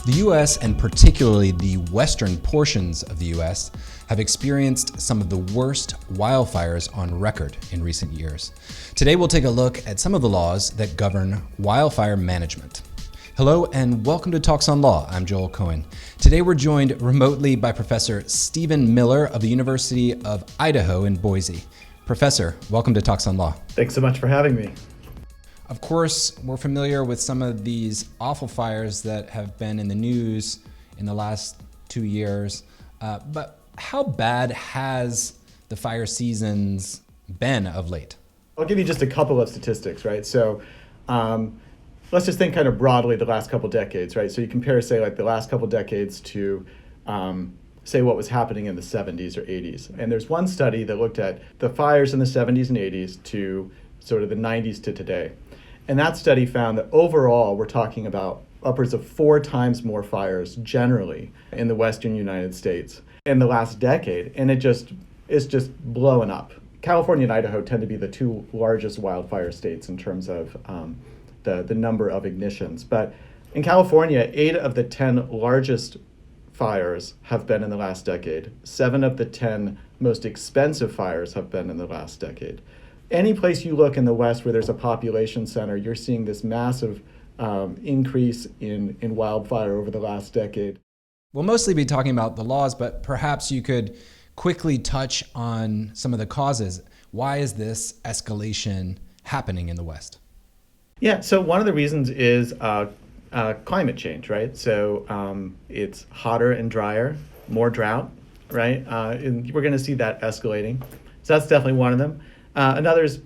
The U.S., and particularly the western portions of the U.S., have experienced some of the worst wildfires on record in recent years. Today we'll take a look at some of the laws that govern wildfire management. Hello and welcome to Talks on Law. I'm Joel Cohen. Today we're joined remotely by Professor Steven Miller of the University of Idaho in Boise. Professor, welcome to Talks on Law. Thanks so much for having me. Of course, we're familiar with some of these awful fires that have been in the news in the last 2 years, but how bad has the fire seasons been of late? I'll give you just a couple of statistics, right? So let's just think kind of broadly the last couple decades, right? So you compare, say, like the last couple decades to, say, what was happening in the 70s or 80s. And there's one study that looked at the fires in the 70s and 80s to sort of the 90s to today. And that study found that overall, we're talking about upwards of 4 times more fires generally in the western United States in the last decade. And it's just blowing up. California and Idaho tend to be the 2 largest wildfire states in terms of the number of ignitions. But in California, 8 of the 10 largest fires have been in the last decade. 7 of the 10 most expensive fires have been in the last decade. Any place you look in the West where there's a population center, you're seeing this massive increase in wildfire over the last decade. We'll mostly be talking about the laws, but perhaps you could quickly touch on some of the causes. Why is this escalation happening in the West? Yeah, so one of the reasons is climate change, right? So it's hotter and drier, more drought, right? And we're going to see that escalating. So that's definitely one of them. Another is,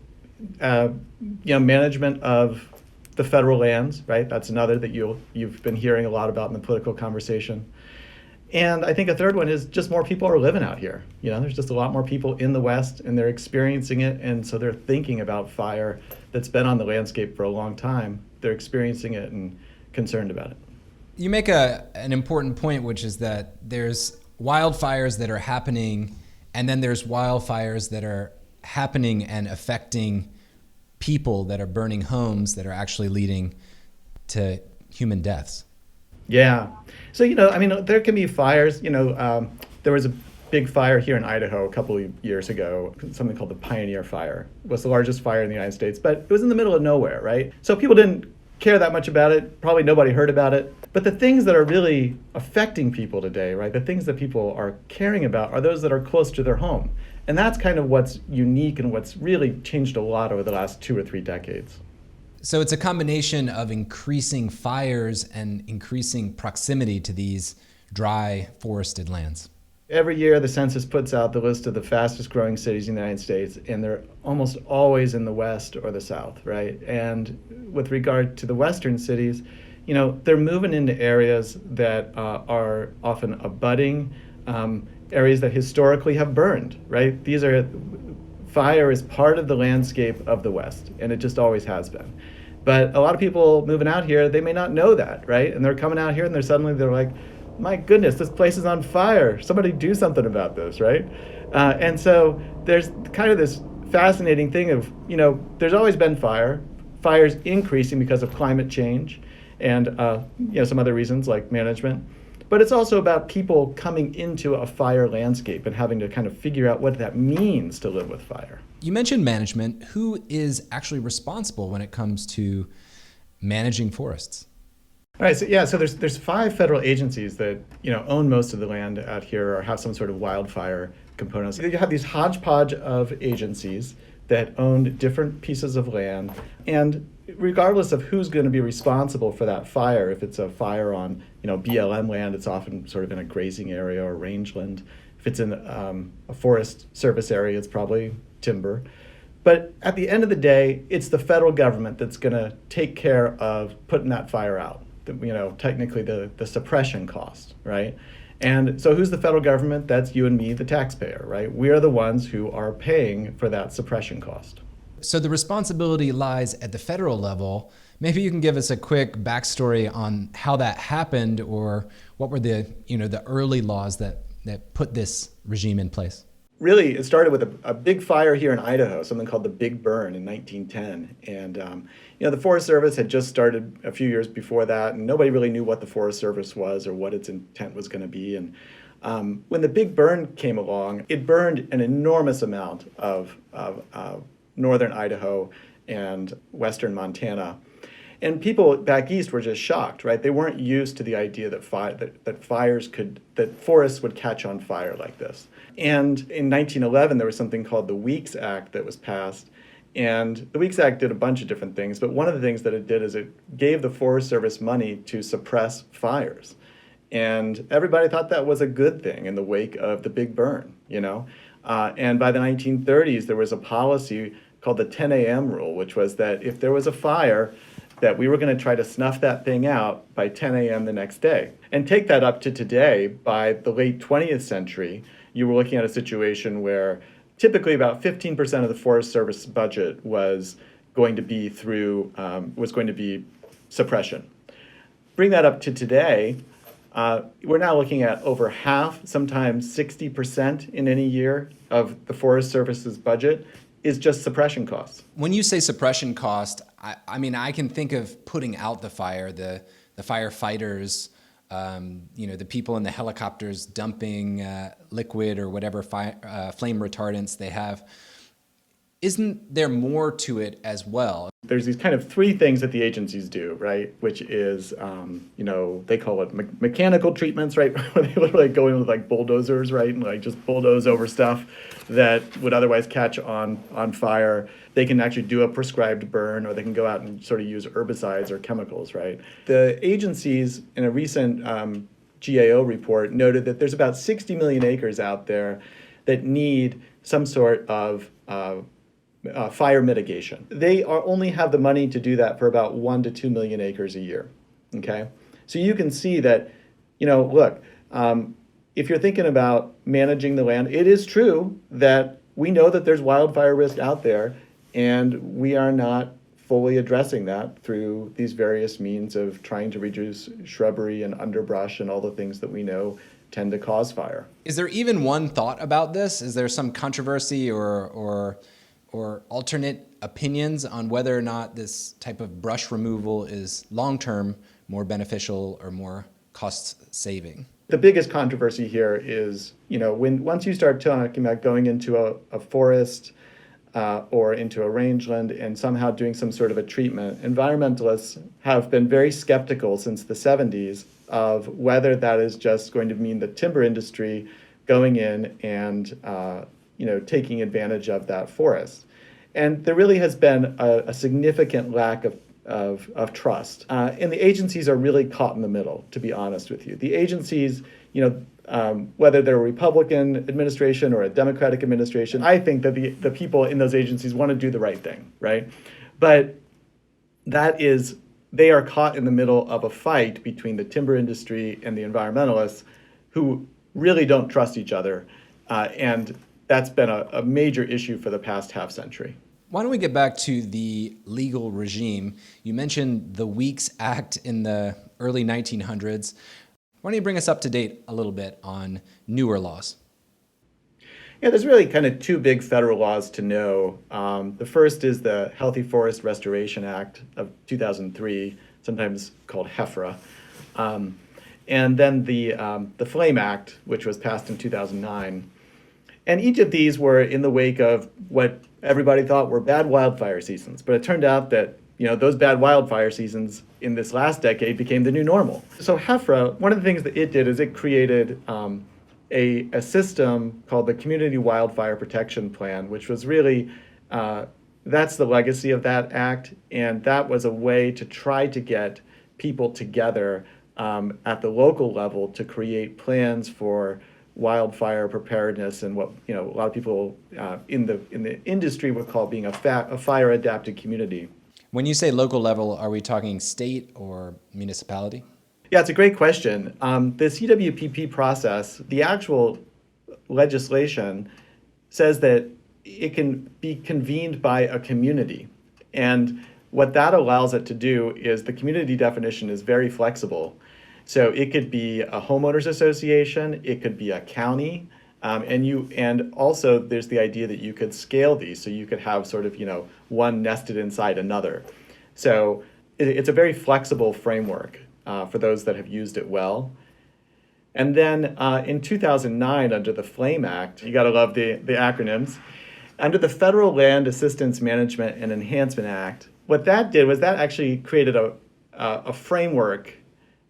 management of the federal lands, right? That's another that you've been hearing a lot about in the political conversation. And I think a third one is just more people are living out here. There's just a lot more people in the West and they're experiencing it. And so they're thinking about fire that's been on the landscape for a long time. They're experiencing it and concerned about it. You make an important point, which is that there's wildfires that are happening, and then there's wildfires that are happening and affecting people that are burning homes that are actually leading to human deaths. Yeah. So, there can be fires. There was a big fire here in Idaho a couple of years ago, something called the Pioneer Fire. It was the largest fire in the United States, but it was in the middle of nowhere, right? So people didn't care that much about it. Probably nobody heard about it. But the things that are really affecting people today, right, the things that people are caring about are those that are close to their home. And that's kind of what's unique and what's really changed a lot over the last 2 or 3 decades. So it's a combination of increasing fires and increasing proximity to these dry forested lands. Every year, the census puts out the list of the fastest growing cities in the United States, and they're almost always in the West or the South, right? And with regard to the Western cities, they're moving into areas that are often abutting, areas that historically have burned, right? Fire is part of the landscape of the West, and it just always has been. But a lot of people moving out here, they may not know that, right? And they're coming out here and they're like, my goodness, this place is on fire. Somebody do something about this, right? And so there's kind of this fascinating thing of, there's always been fire's increasing because of climate change and, some other reasons like management. But it's also about people coming into a fire landscape and having to kind of figure out what that means to live with fire. You mentioned management. Who is actually responsible when it comes to managing forests? All right, so there's 5 federal agencies that own most of the land out here or have some sort of wildfire components. You have these hodgepodge of agencies that own different pieces of land, and regardless of who's going to be responsible for that fire, if it's a fire on BLM land, it's often sort of in a grazing area or rangeland. If it's in a forest service area, it's probably timber. But at the end of the day, it's the federal government that's going to take care of putting that fire out. Technically the suppression cost, right? And so who's the federal government? That's you and me, the taxpayer, right? We are the ones who are paying for that suppression cost. So the responsibility lies at the federal level. Maybe you can give us a quick backstory on how that happened, or what were the early laws that put this regime in place. really, it started with a big fire here in Idaho, something called the Big Burn in 1910. And, the Forest Service had just started a few years before that, and nobody really knew what the Forest Service was or what its intent was going to be. And when the Big Burn came along, it burned an enormous amount of northern Idaho and western Montana. And people back east were just shocked, right? They weren't used to the idea that forests would catch on fire like this. And in 1911, there was something called the Weeks Act that was passed. And the Weeks Act did a bunch of different things, but one of the things that it did is it gave the Forest Service money to suppress fires. And everybody thought that was a good thing in the wake of the Big Burn, And by the 1930s, there was a policy called the 10 a.m. rule, which was that if there was a fire, that we were going to try to snuff that thing out by 10 a.m. the next day. And take that up to today, by the late 20th century, you were looking at a situation where typically about 15% of the Forest Service budget was going to be suppression. Bring that up to today, we're now looking at over half, sometimes 60% in any year of the Forest Service's budget is just suppression costs. When you say suppression cost, I can think of putting out the fire, the firefighters, the people in the helicopters dumping liquid or whatever flame retardants they have. Isn't there more to it as well? There's these kind of three things that the agencies do, right? Which is, they call it mechanical treatments, right? Where they literally go in with like bulldozers, right? And like just bulldoze over stuff that would otherwise catch on fire. They can actually do a prescribed burn, or they can go out and sort of use herbicides or chemicals, right? The agencies in a recent GAO report noted that there's about 60 million acres out there that need some sort of fire mitigation. They only have the money to do that for about 1 to 2 million acres a year, okay? So you can see that, if you're thinking about managing the land, it is true that we know that there's wildfire risk out there, and we are not fully addressing that through these various means of trying to reduce shrubbery and underbrush and all the things that we know tend to cause fire. Is there even one thought about this? Is there some controversy or alternate opinions on whether or not this type of brush removal is long-term more beneficial or more cost-saving? The biggest controversy here is, once you start talking about going into a forest or into a rangeland and somehow doing some sort of a treatment, environmentalists have been very skeptical since the 70s of whether that is just going to mean the timber industry going in and taking advantage of that forest. And there really has been a significant lack of trust. And the agencies are really caught in the middle, to be honest with you. The agencies, whether they're a Republican administration or a Democratic administration, I think that the people in those agencies want to do the right thing, right? But they are caught in the middle of a fight between the timber industry and the environmentalists who really don't trust each other. And that's been a major issue for the past half century. Why don't we get back to the legal regime? You mentioned the Weeks Act in the early 1900s. Why don't you bring us up to date a little bit on newer laws? Yeah, there's really kind of two big federal laws to know. The first is the Healthy Forest Restoration Act of 2003, sometimes called HEFRA. And then the Flame Act, which was passed in 2009. And each of these were in the wake of what everybody thought were bad wildfire seasons. But it turned out that those bad wildfire seasons in this last decade became the new normal. So HEFRA, one of the things that it did is it created a system called the Community Wildfire Protection Plan, which was really, that's the legacy of that act. And that was a way to try to get people together at the local level to create plans for wildfire preparedness and what a lot of people in the industry would call being a fire adapted community. When you say local level, are we talking state or municipality? Yeah, it's a great question. The CWPP process, the actual legislation says that it can be convened by a community. And what that allows it to do is the community definition is very flexible. So it could be a homeowners association, it could be a county, And also there's the idea that you could scale these, so you could have sort of, one nested inside another. So it's a very flexible framework for those that have used it well. And then in 2009, under the FLAME Act, you got to love the acronyms, under the Federal Land Assistance Management and Enhancement Act, what that did was that actually created a framework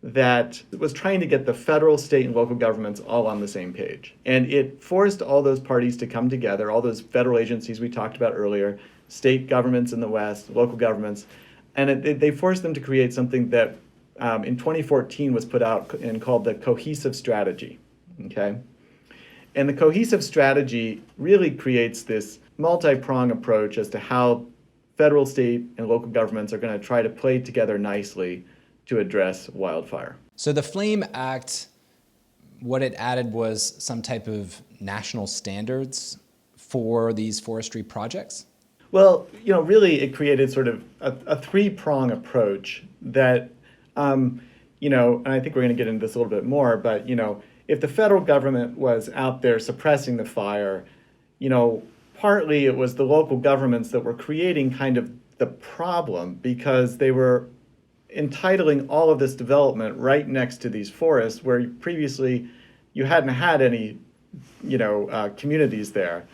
that was trying to get the federal, state, and local governments all on the same page. And it forced all those parties to come together, all those federal agencies we talked about earlier, state governments in the West, local governments, and they forced them to create something that in 2014 was put out and called the Cohesive Strategy, okay? And the Cohesive Strategy really creates this multi-pronged approach as to how federal, state, and local governments are going to try to play together nicely to address wildfire. So the FLAME Act, what it added was some type of national standards for these forestry projects? Well, really it created sort of a three-prong approach that, and I think we're going to get into this a little bit more, but, if the federal government was out there suppressing the fire, partly it was the local governments that were creating kind of the problem because they were entitling all of this development right next to these forests where previously you hadn't had any, communities there.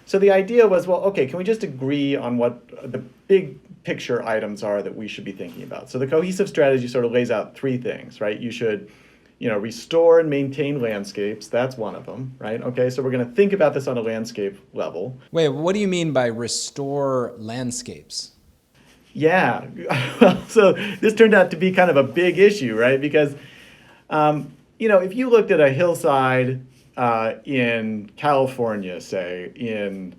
So the idea was, well, okay, can we just agree on what the big picture items are that we should be thinking about? So the cohesive strategy sort of lays out three things, right? You should, restore and maintain landscapes. That's one of them, right? Okay, so we're going to think about this on a landscape level. Wait, what do you mean by restore landscapes? Yeah, so this turned out to be kind of a big issue, right? Because, if you looked at a hillside in California, say, in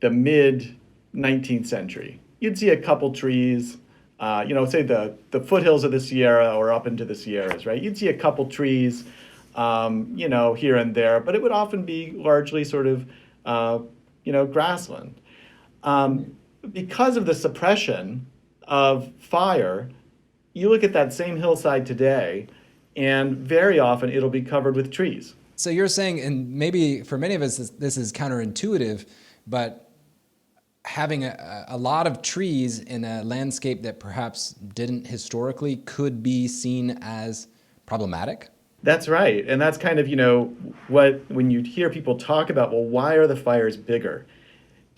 the mid-19th century, you'd see a couple trees, say the foothills of the Sierra or up into the Sierras, right? You'd see a couple trees, here and there, but it would often be largely sort of, grassland. Because of the suppression of fire, you look at that same hillside today, and very often it'll be covered with trees. So you're saying, and maybe for many of us this is counterintuitive, but having a lot of trees in a landscape that perhaps didn't historically could be seen as problematic? That's right. And that's kind of, when you hear people talk about, well, why are the fires bigger?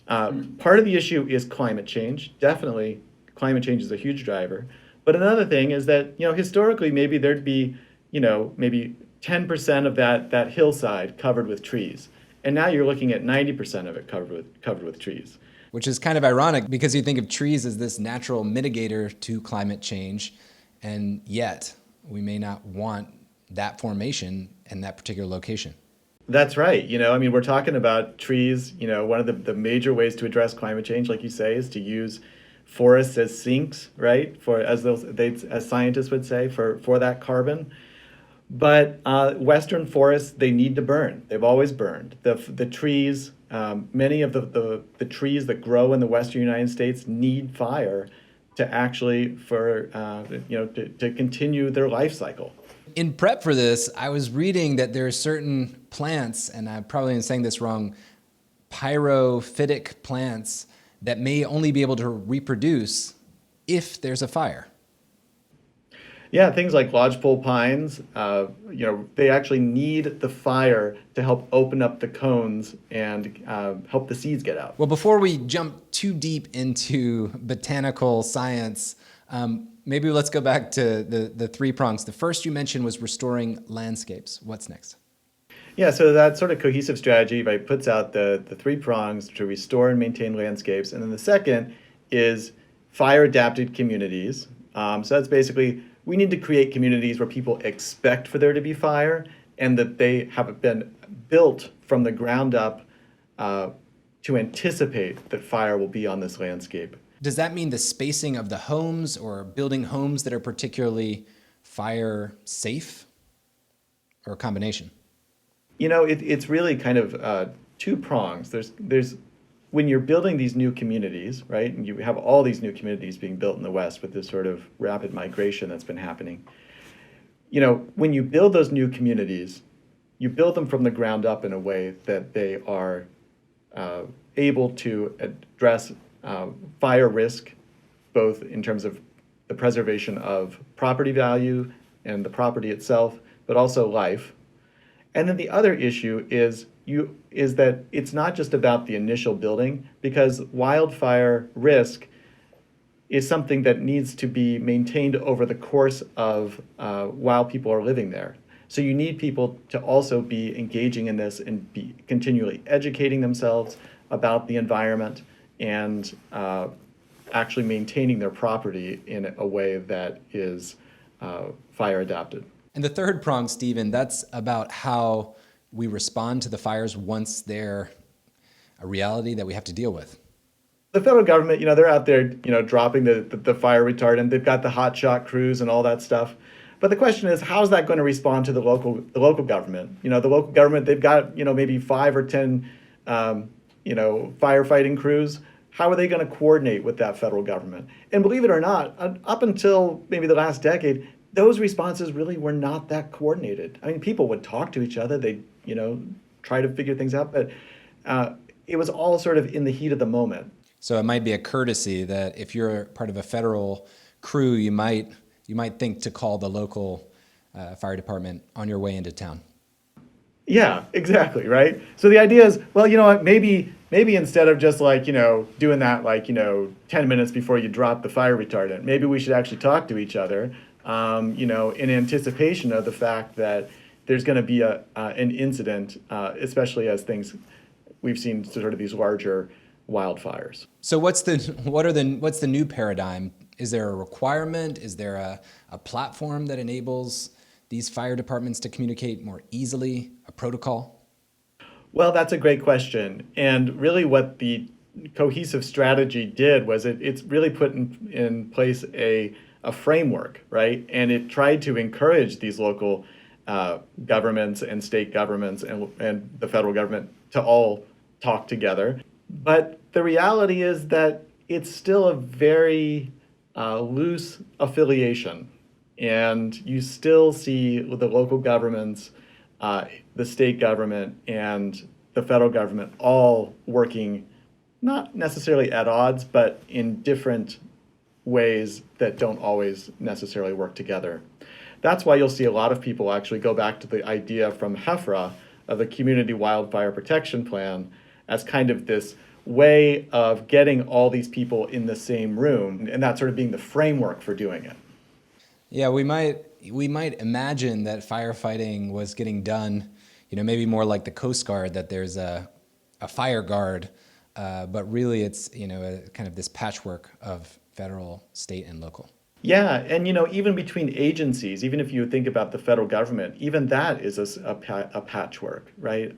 Part of the issue is climate change. Definitely, climate change is a huge driver. But another thing is that, historically, maybe there'd be, maybe 10% of that hillside covered with trees. And now you're looking at 90% of it covered with trees. Which is kind of ironic because you think of trees as this natural mitigator to climate change, and yet we may not want that formation in that particular location. That's right. We're talking about trees. One of the major ways to address climate change, like you say, is to use forests as sinks, right? As scientists would say, for that carbon. But Western forests, they need to burn. They've always burned. The trees, many of the trees that grow in the Western United States need fire to actually to continue their life cycle. In prep for this, I was reading that there are certain plants, and I probably am saying this wrong, pyrophytic plants that may only be able to reproduce if there's a fire. Yeah, things like lodgepole pines, they actually need the fire to help open up the cones and help the seeds get out. Well, before we jump too deep into botanical science, maybe let's go back to the three prongs. The first you mentioned was restoring landscapes. What's next? Yeah, so that sort of cohesive strategy, right, puts out the three prongs to restore and maintain landscapes. And then the second is fire-adapted communities. So that's basically, we need to create communities where people expect for there to be fire and that they have been built from the ground up to anticipate that fire will be on this landscape. Does that mean the spacing of the homes or building homes that are particularly fire safe, or a combination? It's really kind of two prongs. There's when you're building these new communities, right? And you have all these new communities being built in the West with this sort of rapid migration that's been happening. When you build those new communities, you build them from the ground up in a way that they are able to address fire risk, both in terms of the preservation of property value and the property itself, but also life. And then the other issue is that it's not just about the initial building, because wildfire risk is something that needs to be maintained over the course of while people are living there. So you need people to also be engaging in this and be continually educating themselves about the environment and actually maintaining their property in a way that is fire adapted. And the third prong, Steven, that's about how we respond to the fires once they're a reality that we have to deal with. The federal government, they're out there, dropping the fire retardant. They've got the hotshot crews and all that stuff. But the question is, how is that going to respond to the local government? The local government, they've got, maybe 5 or 10, firefighting crews. How are they going to coordinate with that federal government? And believe it or not, up until maybe the last decade, those responses really were not that coordinated. I mean, people would talk to each other. They'd, try to figure things out. But it was all sort of in the heat of the moment. So it might be a courtesy that if you're part of a federal crew, you might think to call the local fire department on your way into town. Yeah, exactly, right? So the idea is, well, you know what, maybe instead of just doing that 10 minutes before you drop the fire retardant, maybe we should actually talk to each other, in anticipation of the fact that there's going to be an incident, especially as we've seen sort of these larger wildfires. So what's the new paradigm? Is there a requirement? Is there a platform that enables these fire departments to communicate more easily, a protocol? Well, that's a great question. And really what the cohesive strategy did was it's really put in place a framework, right? And it tried to encourage these local governments and state governments and the federal government to all talk together. But the reality is that it's still a very loose affiliation. And you still see the local governments, the state government, and the federal government all working not necessarily at odds, but in different ways that don't always necessarily work together. That's why you'll see a lot of people actually go back to the idea from HEFRA of the Community Wildfire Protection Plan as kind of this way of getting all these people in the same room, and that sort of being the framework for doing it. Yeah, we might imagine that firefighting was getting done, maybe more like the Coast Guard, that there's a fire guard, but really it's a kind of this patchwork of federal, state, and local. Yeah, and even between agencies, even if you think about the federal government, even that is a patchwork, right?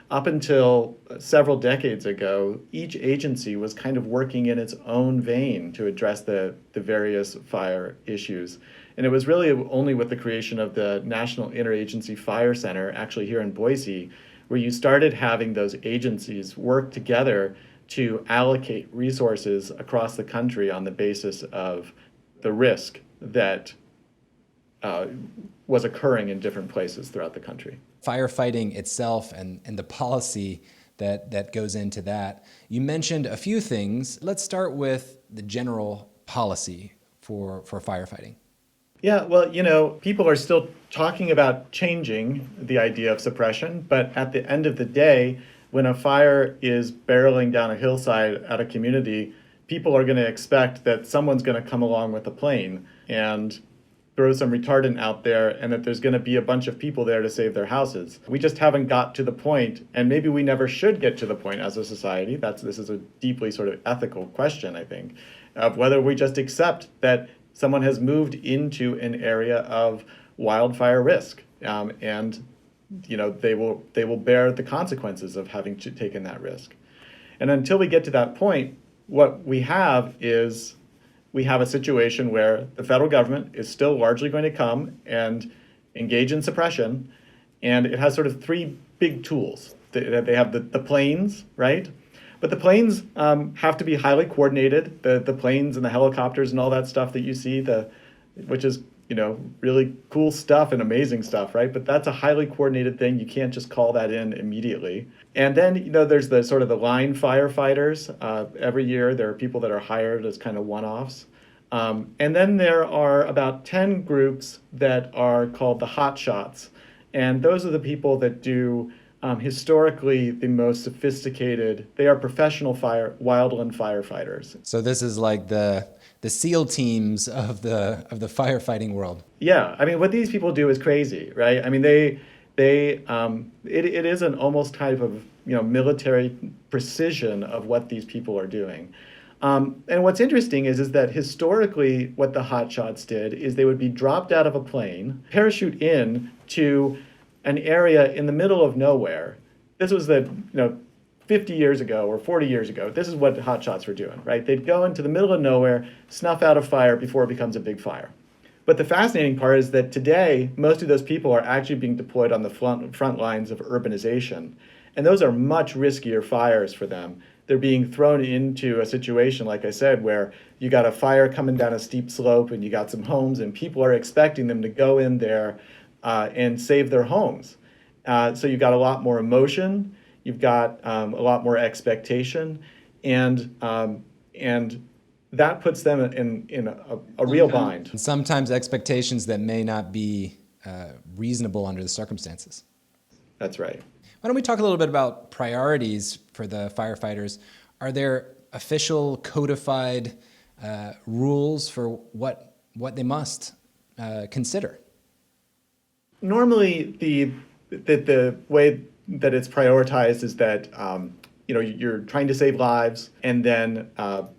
Up until several decades ago, each agency was kind of working in its own vein to address the various fire issues. And it was really only with the creation of the National Interagency Fire Center, actually here in Boise, where you started having those agencies work together to allocate resources across the country on the basis of the risk that was occurring in different places throughout the country. Firefighting itself and the policy that goes into that. You mentioned a few things. Let's start with the general policy for firefighting. Yeah, well, people are still talking about changing the idea of suppression, but at the end of the day, when a fire is barreling down a hillside at a community, people are going to expect that someone's going to come along with a plane and throw some retardant out there, and that there's going to be a bunch of people there to save their houses. We just haven't got to the point, and maybe we never should get to the point as a society. This is a deeply sort of ethical question, I think, of whether we just accept that someone has moved into an area of wildfire risk, and they will bear the consequences of having taken that risk. And until we get to that point, what we have is a situation where the federal government is still largely going to come and engage in suppression, and it has sort of three big tools. They have the planes, right? But the planes have to be highly coordinated. The planes and the helicopters and all that stuff that you see, which is really cool stuff and amazing stuff, right? But that's a highly coordinated thing. You can't just call that in immediately. And then, there's the sort of the line firefighters. Every year there are people that are hired as kind of one-offs. And then there are about 10 groups that are called the hot shots. And those are the people that do historically the most sophisticated. They are professional wildland firefighters. So this is like the SEAL teams of the firefighting world. Yeah, I mean, what these people do is crazy, right? I mean, it is an almost type of military precision of what these people are doing. And what's interesting is that historically, what the hotshots did is they would be dropped out of a plane, parachute in to an area in the middle of nowhere. This was 50 years ago or 40 years ago. This is what hotshots were doing, right? They'd go into the middle of nowhere, snuff out a fire before it becomes a big fire. But the fascinating part is that today, most of those people are actually being deployed on the front lines of urbanization. And those are much riskier fires for them. They're being thrown into a situation, like I said, where you got a fire coming down a steep slope and you got some homes and people are expecting them to go in there and save their homes. So you've got a lot more emotion, you've got a lot more expectation, and that puts them in a real bind. And sometimes expectations that may not be reasonable under the circumstances. That's right. Why don't we talk a little bit about priorities for the firefighters? Are there official codified rules for what they must consider? Normally, the way that it's prioritized is that you're trying to save lives, and then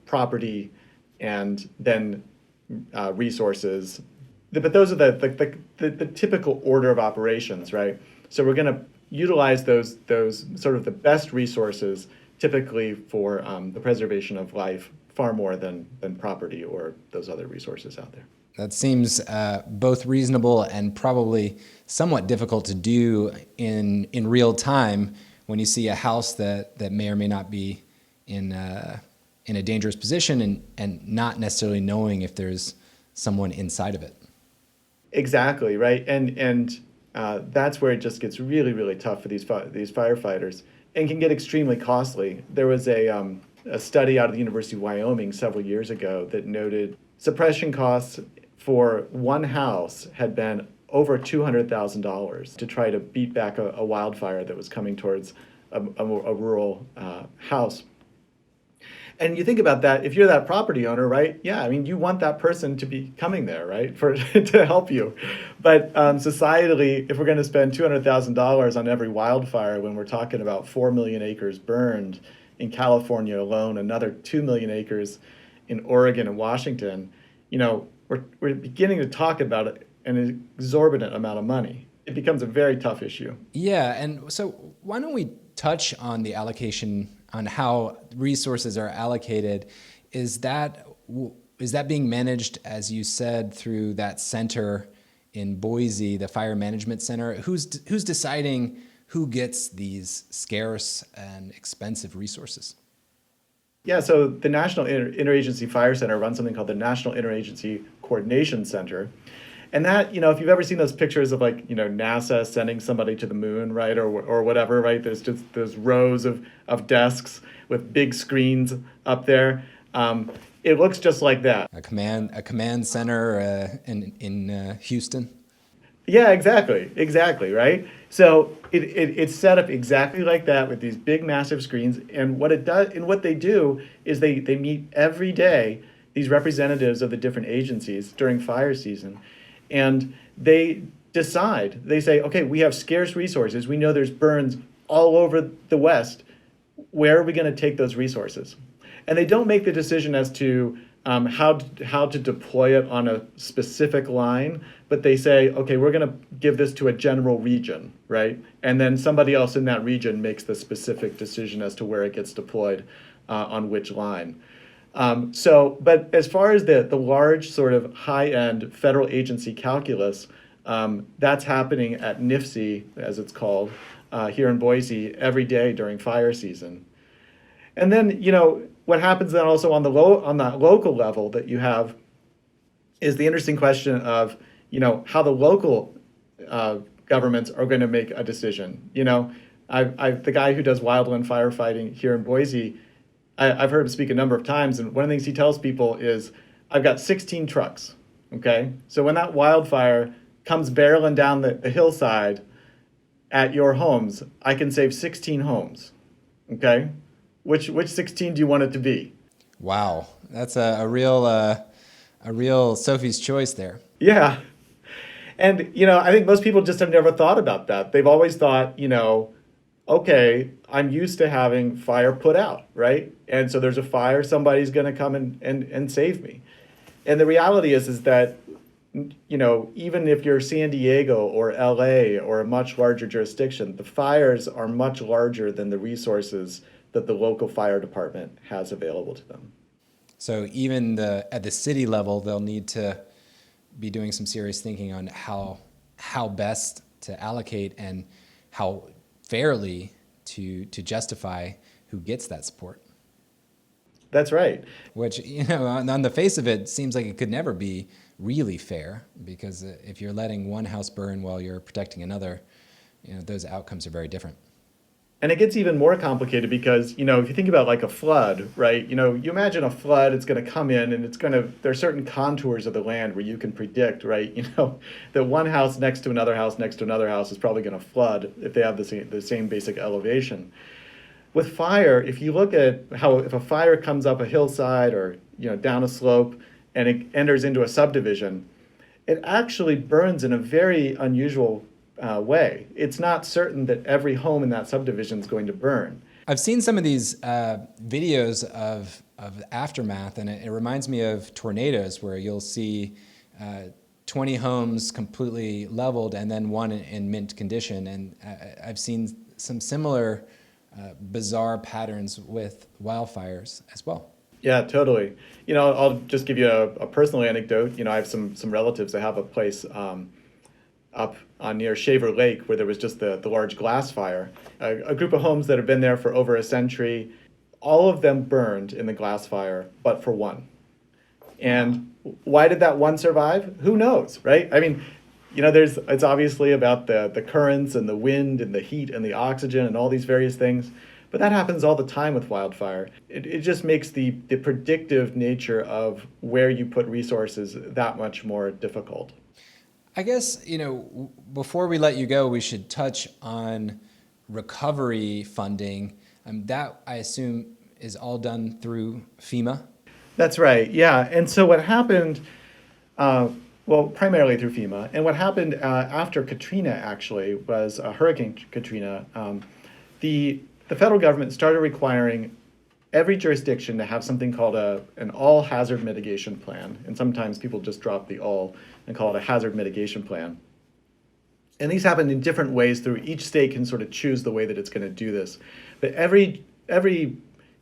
property, and then resources. But those are the typical order of operations, right? So we're going to utilize those sort of the best resources, typically for the preservation of life, far more than property or those other resources out there. That seems both reasonable and probably somewhat difficult to do in real time when you see a house that may or may not be in a dangerous position and not necessarily knowing if there's someone inside of it. Exactly, right? And that's where it just gets really, really tough for these firefighters and can get extremely costly. There was a study out of the University of Wyoming several years ago that noted suppression costs for one house had been over $200,000 to try to beat back a wildfire that was coming towards a rural house. And you think about that, if you're that property owner, right? Yeah, I mean, you want that person to be coming there, right, to help you. But societally, if we're going to spend $200,000 on every wildfire when we're talking about 4 million acres burned in California alone, another 2 million acres in Oregon and Washington, we're beginning to talk about an exorbitant amount of money. It becomes a very tough issue. Yeah, and so why don't we touch on the allocation, on how resources are allocated? Is that being managed, as you said, through that center in Boise, the Fire Management Center? Who's deciding who gets these scarce and expensive resources? Yeah, so the National Interagency Fire Center runs something called the National Interagency Coordination Center. And that, if you've ever seen those pictures of NASA sending somebody to the moon, right, or whatever, right, there's just those rows of desks with big screens up there. It looks just like that. A command center in Houston. Yeah, exactly, right? So it's set up exactly like that with these big, massive screens. And what it does, and what they do is they meet every day, these representatives of the different agencies during fire season, and they decide. They say, okay, we have scarce resources. We know there's burns all over the West. Where are we going to take those resources? And they don't make the decision as to how to deploy it on a specific line, but they say, okay, we're going to give this to a general region, right? And then somebody else in that region makes the specific decision as to where it gets deployed on which line. But as far as the large sort of high-end federal agency calculus, that's happening at NIFC, as it's called, here in Boise every day during fire season. And then, what happens then also on that local level that you have is the interesting question of, how the local governments are going to make a decision. The guy who does wildland firefighting here in Boise, I've heard him speak a number of times, and one of the things he tells people is, I've got 16 trucks, okay? So when that wildfire comes barreling down the hillside at your homes, I can save 16 homes, okay? Which 16 do you want it to be? Wow, that's a real Sophie's choice there. Yeah. And, I think most people just have never thought about that. They've always thought, okay, I'm used to having fire put out, right? And so there's a fire, somebody's going to come and save me. And the reality is that, even if you're San Diego or LA or a much larger jurisdiction, the fires are much larger than the resources that the local fire department has available to them. So even at the city level, they'll need to be doing some serious thinking on how best to allocate and how fairly to justify who gets that support. That's right. Which, on the face of it, seems like it could never be really fair, because if you're letting one house burn while you're protecting another, those outcomes are very different. And it gets even more complicated because, if you think about like a flood, right? You imagine a flood, it's going to come in and there are certain contours of the land where you can predict, right? That one house next to another house next to another house is probably going to flood if they have the same basic elevation. With fire, if you look at if a fire comes up a hillside or, down a slope and it enters into a subdivision, it actually burns in a very unusual way. It's not certain that every home in that subdivision is going to burn. I've seen some of these videos of aftermath, and it reminds me of tornadoes, where you'll see 20 homes completely leveled and then one in mint condition. And I've seen some similar bizarre patterns with wildfires as well. Yeah, totally. I'll just give you a personal anecdote. I have some relatives that have a place up near Shaver Lake where there was just the large glass fire. A group of homes that have been there for over a century, all of them burned in the glass fire, but for one. And why did that one survive? Who knows, right? I mean, it's obviously about the currents and the wind and the heat and the oxygen and all these various things. But that happens all the time with wildfire. It just makes the predictive nature of where you put resources that much more difficult. I guess, before we let you go, we should touch on recovery funding. That, I assume, is all done through FEMA? That's right, yeah. And so what happened, primarily through FEMA, and what happened after Katrina, actually, was Hurricane Katrina, the federal government started requiring every jurisdiction to have something called an all hazard mitigation plan. And sometimes people just drop the all and call it a hazard mitigation plan. And these happen in different ways through each state can sort of choose the way that it's going to do this. But every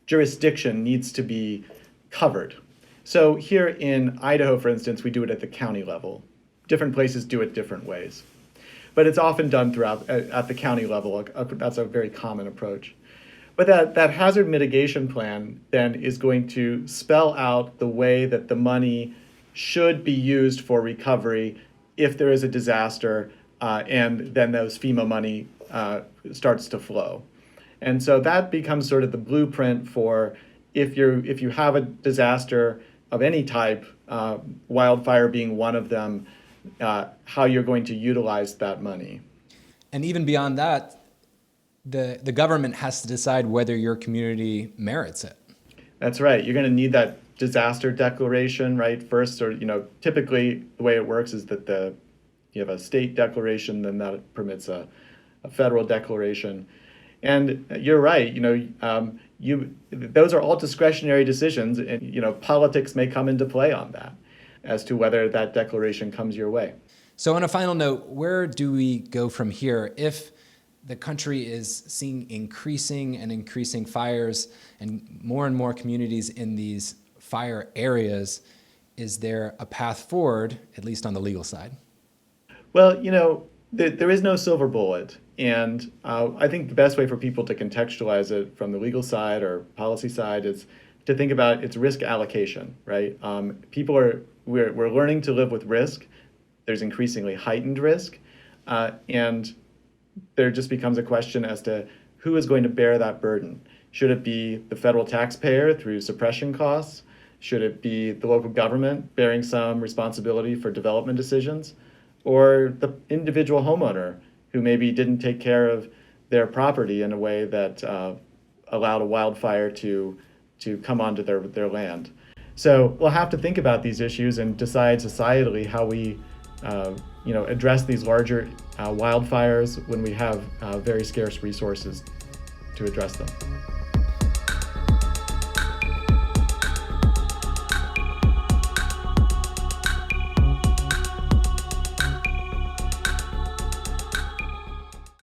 jurisdiction needs to be covered. So here in Idaho, for instance, we do it at the county level. Different places do it different ways. But it's often done throughout at the county level. That's a very common approach. But that hazard mitigation plan then is going to spell out the way that the money should be used for recovery if there is a disaster, and then those FEMA money starts to flow. And so that becomes sort of the blueprint for if you have a disaster of any type, wildfire being one of them, how you're going to utilize that money. And even beyond that, the government has to decide whether your community merits it. That's right. You're going to need that disaster declaration, right? First, or typically the way it works is that you have a state declaration, then that permits a federal declaration. And you're right. Those are all discretionary decisions, and politics may come into play on that as to whether that declaration comes your way. So on a final note, where do we go from here if the country is seeing increasing fires and more communities in these fire areas? Is there a path forward, at least on the legal side? Well, there is no silver bullet. And I think the best way for people to contextualize it from the legal side or policy side is to think about its risk allocation, right? We're learning to live with risk. there's increasingly heightened risk, and there just becomes a question as to who is going to bear that burden. Should it be the federal taxpayer through suppression costs? Should it be the local government bearing some responsibility for development decisions? Or the individual homeowner who maybe didn't take care of their property in a way that allowed a wildfire to come onto their land? So we'll have to think about these issues and decide societally how we address these larger wildfires when we have very scarce resources to address them.